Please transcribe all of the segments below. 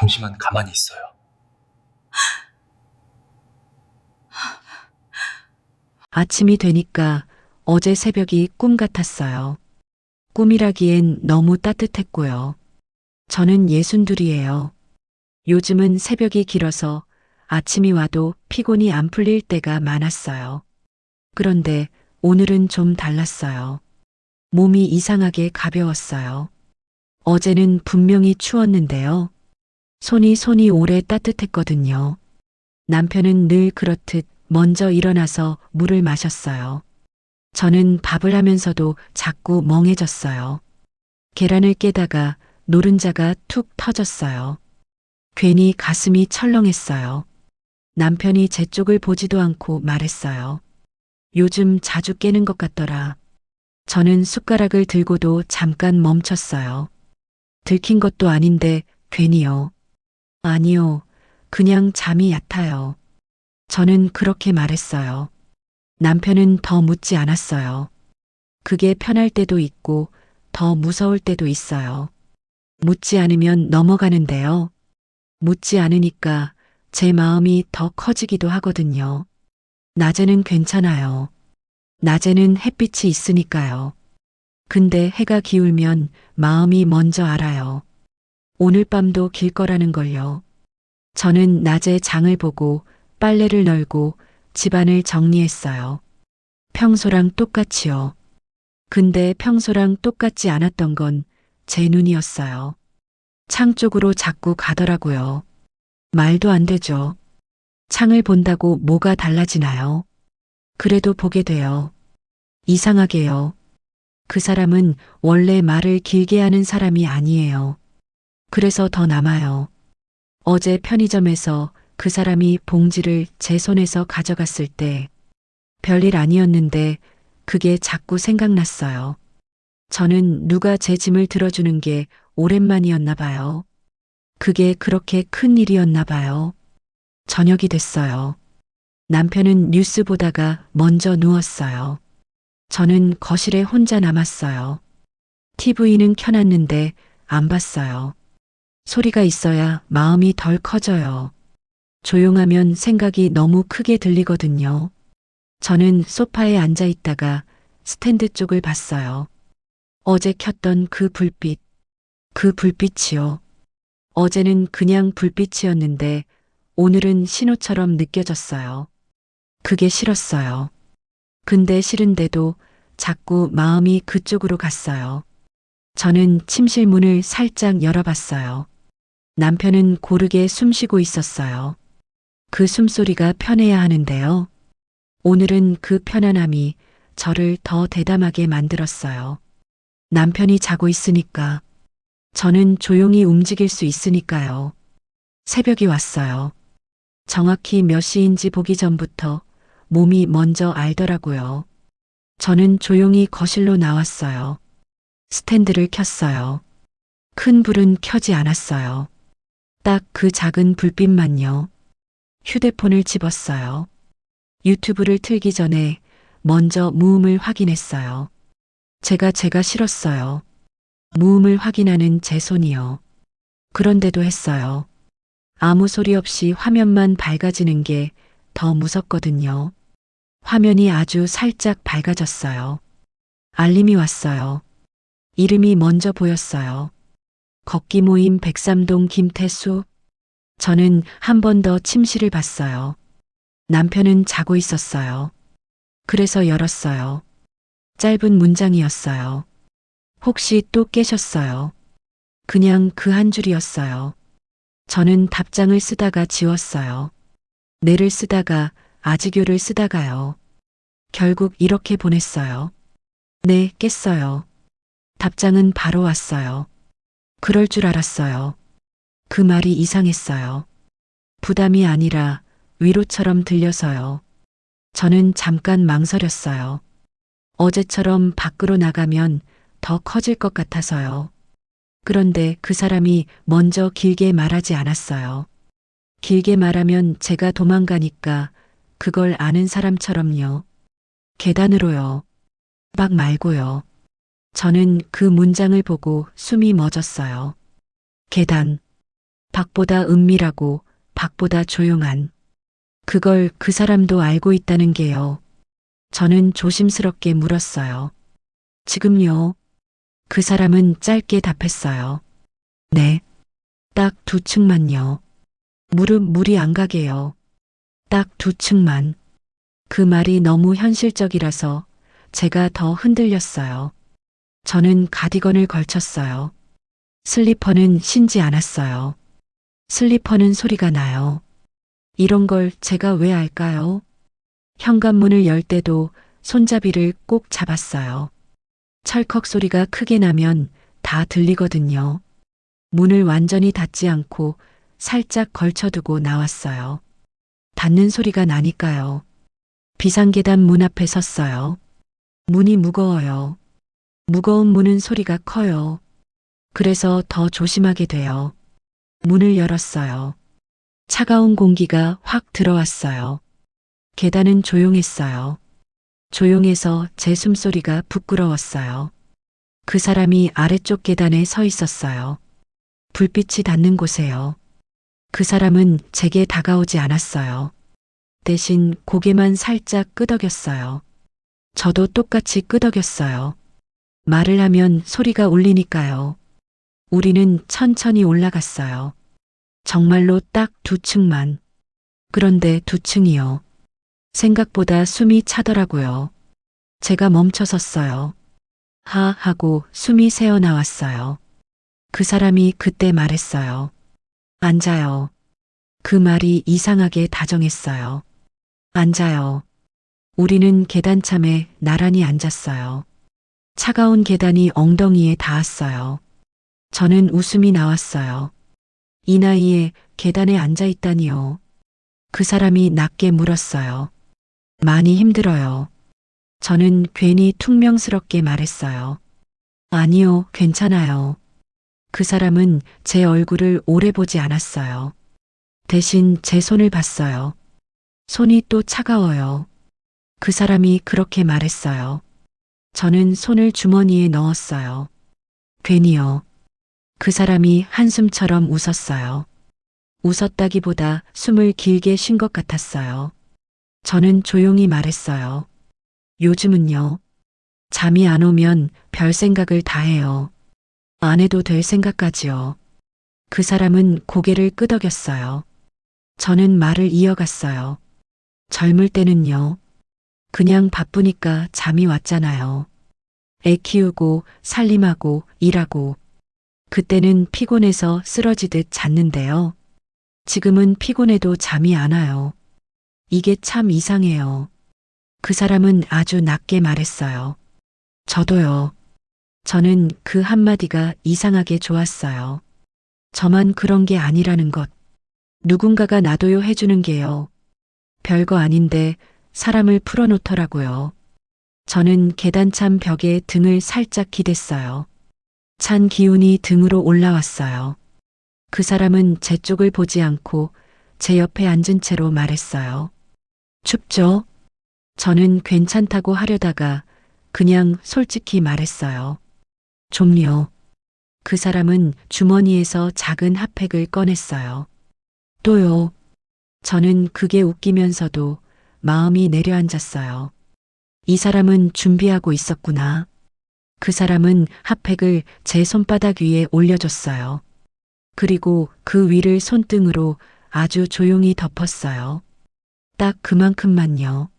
잠시만 가만히 있어요. 아침이 되니까 어제 새벽이 꿈 같았어요. 꿈이라기엔 너무 따뜻했고요. 저는 62이에요. 요즘은 새벽이 길어서 아침이 와도 피곤이 안 풀릴 때가 많았어요. 그런데 오늘은 좀 달랐어요. 몸이 이상하게 가벼웠어요. 어제는 분명히 추웠는데요. 손이 오래 따뜻했거든요. 남편은 늘 그렇듯 먼저 일어나서 물을 마셨어요. 저는 밥을 하면서도 자꾸 멍해졌어요. 계란을 깨다가 노른자가 툭 터졌어요. 괜히 가슴이 철렁했어요. 남편이 제 쪽을 보지도 않고 말했어요. 요즘 자주 깨는 것 같더라. 저는 숟가락을 들고도 잠깐 멈췄어요. 들킨 것도 아닌데 괜히요. 아니요. 그냥 잠이 얕아요. 저는 그렇게 말했어요. 남편은 더 묻지 않았어요. 그게 편할 때도 있고 더 무서울 때도 있어요. 묻지 않으면 넘어가는데요. 묻지 않으니까 제 마음이 더 커지기도 하거든요. 낮에는 괜찮아요. 낮에는 햇빛이 있으니까요. 근데 해가 기울면 마음이 먼저 알아요. 오늘 밤도 길 거라는 걸요. 저는 낮에 장을 보고 빨래를 널고 집안을 정리했어요. 평소랑 똑같이요. 근데 평소랑 똑같지 않았던 건 제 눈이었어요. 창 쪽으로 자꾸 가더라고요. 말도 안 되죠. 창을 본다고 뭐가 달라지나요? 그래도 보게 돼요. 이상하게요. 그 사람은 원래 말을 길게 하는 사람이 아니에요. 그래서 더 남아요. 어제 편의점에서 그 사람이 봉지를 제 손에서 가져갔을 때 별일 아니었는데 그게 자꾸 생각났어요. 저는 누가 제 짐을 들어주는 게 오랜만이었나 봐요. 그게 그렇게 큰 일이었나 봐요. 저녁이 됐어요. 남편은 뉴스 보다가 먼저 누웠어요. 저는 거실에 혼자 남았어요. TV는 켜놨는데 안 봤어요. 소리가 있어야 마음이 덜 커져요. 조용하면 생각이 너무 크게 들리거든요. 저는 소파에 앉아 있다가 스탠드 쪽을 봤어요. 어제 켰던 그 불빛, 그 불빛이요. 어제는 그냥 불빛이었는데 오늘은 신호처럼 느껴졌어요. 그게 싫었어요. 근데 싫은데도 자꾸 마음이 그쪽으로 갔어요. 저는 침실 문을 살짝 열어봤어요. 남편은 고르게 숨쉬고 있었어요. 그 숨소리가 편해야 하는데요. 오늘은 그 편안함이 저를 더 대담하게 만들었어요. 남편이 자고 있으니까, 저는 조용히 움직일 수 있으니까요. 새벽이 왔어요. 정확히 몇 시인지 보기 전부터 몸이 먼저 알더라고요. 저는 조용히 거실로 나왔어요. 스탠드를 켰어요. 큰 불은 켜지 않았어요. 딱 그 작은 불빛만요. 휴대폰을 집었어요. 유튜브를 틀기 전에 먼저 무음을 확인했어요. 제가 싫었어요. 무음을 확인하는 제 손이요. 그런데도 했어요. 아무 소리 없이 화면만 밝아지는 게 더 무섭거든요. 화면이 아주 살짝 밝아졌어요. 알림이 왔어요. 이름이 먼저 보였어요. 걷기 모임 103동 김태수. 저는 한 번 더 침실을 봤어요. 남편은 자고 있었어요. 그래서 열었어요. 짧은 문장이었어요. 혹시 또 깨셨어요? 그냥 그 한 줄이었어요. 저는 답장을 쓰다가 지웠어요. 내를 쓰다가 아지교를 쓰다가요. 결국 이렇게 보냈어요. 네, 깼어요. 답장은 바로 왔어요. 그럴 줄 알았어요. 그 말이 이상했어요. 부담이 아니라 위로처럼 들려서요. 저는 잠깐 망설였어요. 어제처럼 밖으로 나가면 더 커질 것 같아서요. 그런데 그 사람이 먼저 길게 말하지 않았어요. 길게 말하면 제가 도망가니까 그걸 아는 사람처럼요. 계단으로요. 막 말고요. 저는 그 문장을 보고 숨이 멎었어요. 계단. 박보다 은밀하고 박보다 조용한. 그걸 그 사람도 알고 있다는 게요. 저는 조심스럽게 물었어요. 지금요? 그 사람은 짧게 답했어요. 네. 딱 2층만요. 무릎 물이 안 가게요. 딱 2층만. 그 말이 너무 현실적이라서 제가 더 흔들렸어요. 저는 가디건을 걸쳤어요. 슬리퍼는 신지 않았어요. 슬리퍼는 소리가 나요. 이런 걸 제가 왜 알까요? 현관문을 열 때도 손잡이를 꼭 잡았어요. 철컥 소리가 크게 나면 다 들리거든요. 문을 완전히 닫지 않고 살짝 걸쳐두고 나왔어요. 닫는 소리가 나니까요. 비상계단 문 앞에 섰어요. 문이 무거워요. 무거운 문은 소리가 커요. 그래서 더 조심하게 돼요. 문을 열었어요. 차가운 공기가 확 들어왔어요. 계단은 조용했어요. 조용해서 제 숨소리가 부끄러웠어요. 그 사람이 아래쪽 계단에 서 있었어요. 불빛이 닿는 곳에요. 그 사람은 제게 다가오지 않았어요. 대신 고개만 살짝 끄덕였어요. 저도 똑같이 끄덕였어요. 말을 하면 소리가 울리니까요. 우리는 천천히 올라갔어요. 정말로 딱 2층만. 그런데 2층이요. 생각보다 숨이 차더라고요. 제가 멈춰섰어요. 하 하고 숨이 새어나왔어요. 그 사람이 그때 말했어요. 앉아요. 그 말이 이상하게 다정했어요. 앉아요. 우리는 계단참에 나란히 앉았어요. 차가운 계단이 엉덩이에 닿았어요. 저는 웃음이 나왔어요. 이 나이에 계단에 앉아 있다니요. 그 사람이 낮게 물었어요. 많이 힘들어요. 저는 괜히 퉁명스럽게 말했어요. 아니요, 괜찮아요. 그 사람은 제 얼굴을 오래 보지 않았어요. 대신 제 손을 봤어요. 손이 또 차가워요. 그 사람이 그렇게 말했어요. 저는 손을 주머니에 넣었어요. 괜히요. 그 사람이 한숨처럼 웃었어요. 웃었다기보다 숨을 길게 쉰 것 같았어요. 저는 조용히 말했어요. 요즘은요. 잠이 안 오면 별 생각을 다 해요. 안 해도 될 생각까지요. 그 사람은 고개를 끄덕였어요. 저는 말을 이어갔어요. 젊을 때는요. 그냥 바쁘니까 잠이 왔잖아요. 애 키우고 살림하고 일하고. 그때는 피곤해서 쓰러지듯 잤는데요. 지금은 피곤해도 잠이 안 와요. 이게 참 이상해요. 그 사람은 아주 낮게 말했어요. 저도요. 저는 그 한마디가 이상하게 좋았어요. 저만 그런 게 아니라는 것. 누군가가 놔둬요 해주는 게요. 별거 아닌데 사람을 풀어놓더라고요. 저는 계단참 벽에 등을 살짝 기댔어요. 찬 기운이 등으로 올라왔어요. 그 사람은 제 쪽을 보지 않고 제 옆에 앉은 채로 말했어요. 춥죠? 저는 괜찮다고 하려다가 그냥 솔직히 말했어요. 좀요. 그 사람은 주머니에서 작은 핫팩을 꺼냈어요. 또요. 저는 그게 웃기면서도 마음이 내려앉았어요. 이 사람은 준비하고 있었구나. 그 사람은 핫팩을 제 손바닥 위에 올려줬어요. 그리고 그 위를 손등으로 아주 조용히 덮었어요. 딱 그만큼만요.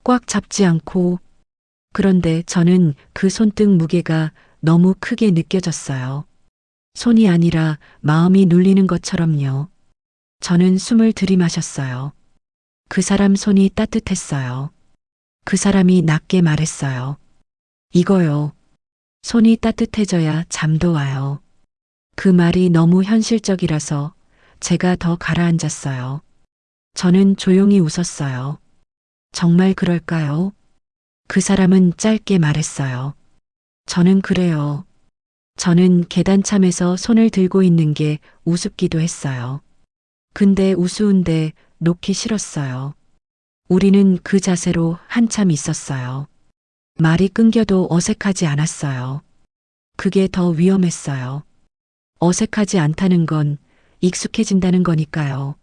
꽉 잡지 않고. 그런데 저는 그 손등 무게가 너무 크게 느껴졌어요. 손이 아니라 마음이 눌리는 것처럼요. 저는 숨을 들이마셨어요. 그 사람 손이 따뜻했어요. 그 사람이 낮게 말했어요. 이거요. 손이 따뜻해져야 잠도 와요. 그 말이 너무 현실적이라서 제가 더 가라앉았어요. 저는 조용히 웃었어요. 정말 그럴까요? 그 사람은 짧게 말했어요. 저는 그래요. 저는 계단참에서 손을 들고 있는 게 우습기도 했어요. 근데 우스운데 놓기 싫었어요. 우리는 그 자세로 한참 있었어요. 말이 끊겨도 어색하지 않았어요. 그게 더 위험했어요. 어색하지 않다는 건 익숙해진다는 거니까요.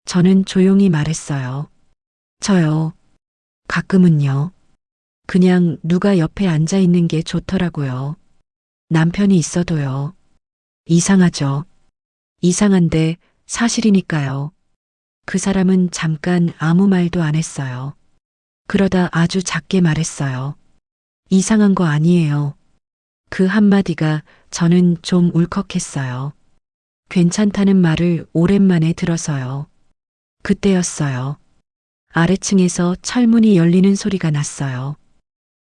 저는 조용히 말했어요. 저요. 가끔은요. 그냥 누가 옆에 앉아 있는 게 좋더라고요. 남편이 있어도요. 이상하죠. 이상한데 사실이니까요. 그 사람은 잠깐 아무 말도 안 했어요. 그러다 아주 작게 말했어요. 이상한 거 아니에요. 그 한마디가 저는 좀 울컥했어요. 괜찮다는 말을 오랜만에 들어서요. 그때였어요. 아래층에서 철문이 열리는 소리가 났어요.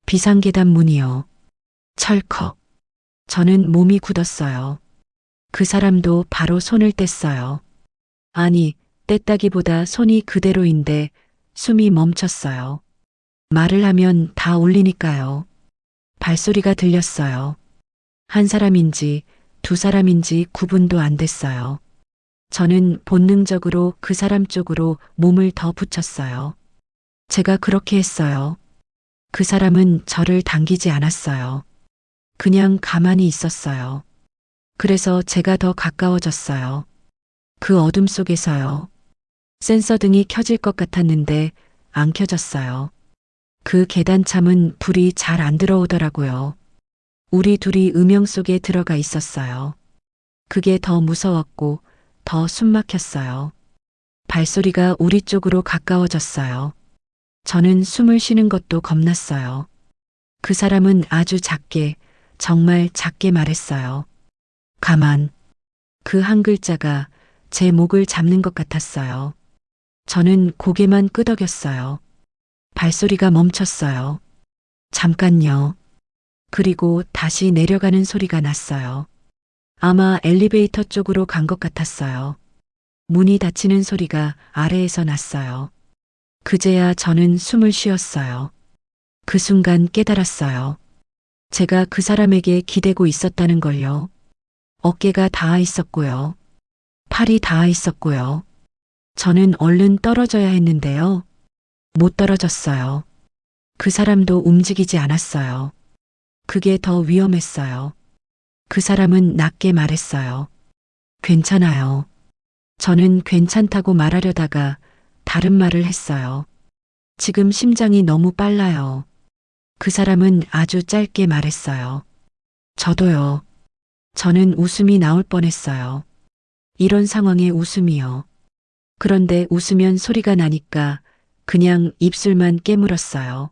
비상계단 문이요. 철컥. 저는 몸이 굳었어요. 그 사람도 바로 손을 뗐어요. 아니, 뗐다기보다 손이 그대로인데 숨이 멈췄어요. 말을 하면 다 울리니까요. 발소리가 들렸어요. 한 사람인지 두 사람인지 구분도 안 됐어요. 저는 본능적으로 그 사람 쪽으로 몸을 더 붙였어요. 제가 그렇게 했어요. 그 사람은 저를 당기지 않았어요. 그냥 가만히 있었어요. 그래서 제가 더 가까워졌어요. 그 어둠 속에서요. 센서 등이 켜질 것 같았는데 안 켜졌어요. 그 계단참은 불이 잘 안 들어오더라고요. 우리 둘이 음영 속에 들어가 있었어요. 그게 더 무서웠고 더 숨막혔어요. 발소리가 우리 쪽으로 가까워졌어요. 저는 숨을 쉬는 것도 겁났어요. 그 사람은 아주 작게, 정말 작게 말했어요. 가만. 그 한 글자가 제 목을 잡는 것 같았어요. 저는 고개만 끄덕였어요. 발소리가 멈췄어요. 잠깐요. 그리고 다시 내려가는 소리가 났어요. 아마 엘리베이터 쪽으로 간 것 같았어요. 문이 닫히는 소리가 아래에서 났어요. 그제야 저는 숨을 쉬었어요. 그 순간 깨달았어요. 제가 그 사람에게 기대고 있었다는 걸요. 어깨가 닿아 있었고요. 팔이 닿아 있었고요. 저는 얼른 떨어져야 했는데요. 못 떨어졌어요. 그 사람도 움직이지 않았어요. 그게 더 위험했어요. 그 사람은 낮게 말했어요. 괜찮아요. 저는 괜찮다고 말하려다가 다른 말을 했어요. 지금 심장이 너무 빨라요. 그 사람은 아주 짧게 말했어요. 저도요. 저는 웃음이 나올 뻔했어요. 이런 상황에 웃음이요. 그런데 웃으면 소리가 나니까 그냥 입술만 깨물었어요.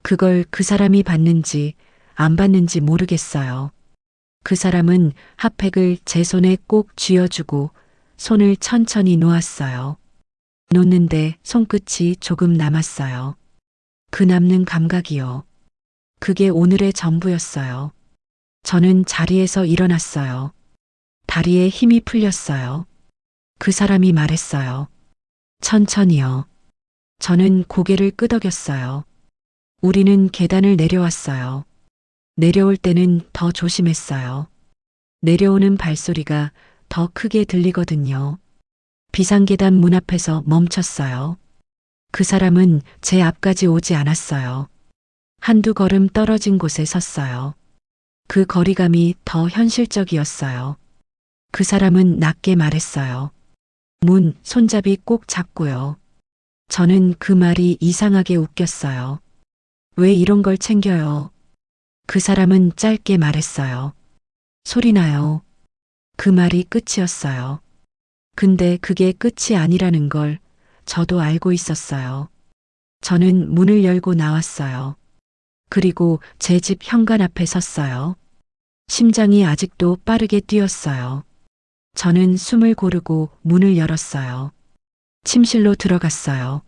그걸 그 사람이 봤는지 안 봤는지 모르겠어요. 그 사람은 핫팩을 제 손에 꼭 쥐어주고 손을 천천히 놓았어요. 놓는데 손끝이 조금 남았어요. 그 남는 감각이요. 그게 오늘의 전부였어요. 저는 자리에서 일어났어요. 다리에 힘이 풀렸어요. 그 사람이 말했어요. 천천히요. 저는 고개를 끄덕였어요. 우리는 계단을 내려왔어요. 내려올 때는 더 조심했어요. 내려오는 발소리가 더 크게 들리거든요. 비상계단 문 앞에서 멈췄어요. 그 사람은 제 앞까지 오지 않았어요. 한두 걸음 떨어진 곳에 섰어요. 그 거리감이 더 현실적이었어요. 그 사람은 낮게 말했어요. 문, 손잡이 꼭 잡고요. 저는 그 말이 이상하게 웃겼어요. 왜 이런 걸 챙겨요? 그 사람은 짧게 말했어요. 소리나요. 그 말이 끝이었어요. 근데 그게 끝이 아니라는 걸 저도 알고 있었어요. 저는 문을 열고 나왔어요. 그리고 제 집 현관 앞에 섰어요. 심장이 아직도 빠르게 뛰었어요. 저는 숨을 고르고 문을 열었어요. 침실로 들어갔어요.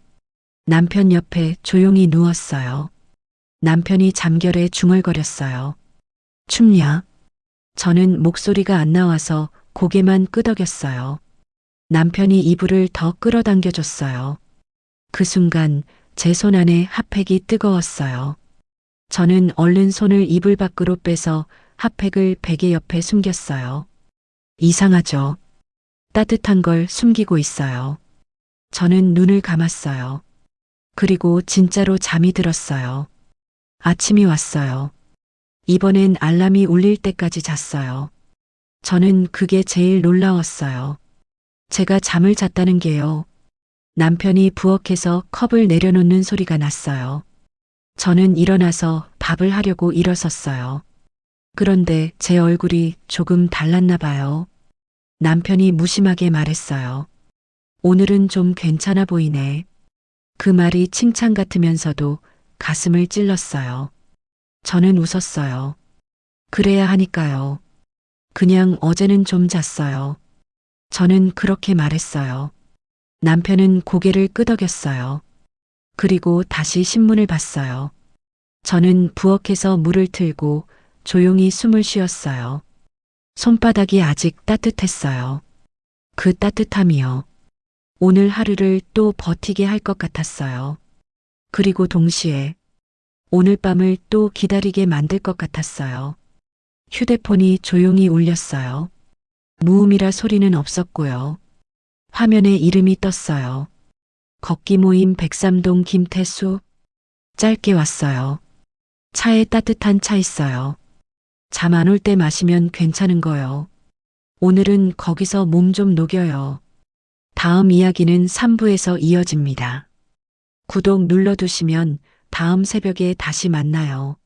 남편 옆에 조용히 누웠어요. 남편이 잠결에 중얼거렸어요. 춥냐? 저는 목소리가 안 나와서 고개만 끄덕였어요. 남편이 이불을 더 끌어당겨줬어요. 그 순간 제 손 안에 핫팩이 뜨거웠어요. 저는 얼른 손을 이불 밖으로 빼서 핫팩을 베개 옆에 숨겼어요. 이상하죠? 따뜻한 걸 숨기고 있어요. 저는 눈을 감았어요. 그리고 진짜로 잠이 들었어요. 아침이 왔어요. 이번엔 알람이 울릴 때까지 잤어요. 저는 그게 제일 놀라웠어요. 제가 잠을 잤다는 게요. 남편이 부엌에서 컵을 내려놓는 소리가 났어요. 저는 일어나서 밥을 하려고 일어섰어요. 그런데 제 얼굴이 조금 달랐나 봐요. 남편이 무심하게 말했어요. 오늘은 좀 괜찮아 보이네. 그 말이 칭찬 같으면서도 가슴을 찔렀어요. 저는 웃었어요. 그래야 하니까요. 그냥 어제는 좀 잤어요. 저는 그렇게 말했어요. 남편은 고개를 끄덕였어요. 그리고 다시 신문을 봤어요. 저는 부엌에서 물을 틀고 조용히 숨을 쉬었어요. 손바닥이 아직 따뜻했어요. 그 따뜻함이요. 오늘 하루를 또 버티게 할 것 같았어요. 그리고 동시에 오늘 밤을 또 기다리게 만들 것 같았어요. 휴대폰이 조용히 울렸어요. 무음이라 소리는 없었고요. 화면에 이름이 떴어요. 걷기 모임 백삼동 김태수. 짧게 왔어요. 차에 따뜻한 차 있어요. 잠 안 올 때 마시면 괜찮은 거요. 오늘은 거기서 몸 좀 녹여요. 다음 이야기는 3부에서 이어집니다. 구독 눌러두시면 다음 새벽에 다시 만나요.